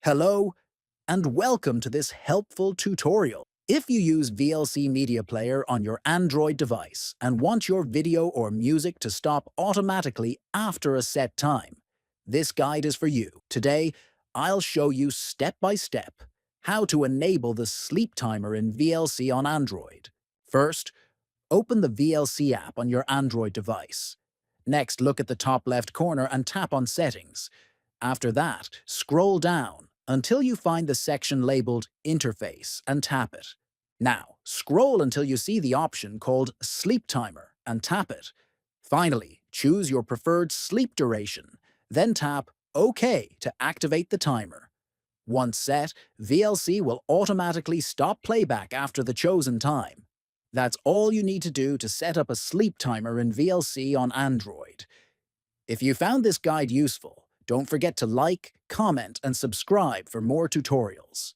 Hello, and welcome to this helpful tutorial. If you use VLC Media Player on your Android device and want your video or music to stop automatically after a set time, this guide is for you. Today, I'll show you step by step how to enable the sleep timer in VLC on Android. First, open the VLC app on your Android device. Next, look at the top left corner and tap on Settings. After that, scroll down until you find the section labeled Interface and tap it. Now, scroll until you see the option called Sleep Timer and tap it. Finally, choose your preferred sleep duration, then tap OK to activate the timer. Once set, VLC will automatically stop playback after the chosen time. That's all you need to do to set up a sleep timer in VLC on Android. If you found this guide useful, don't forget to like, comment, and subscribe for more tutorials.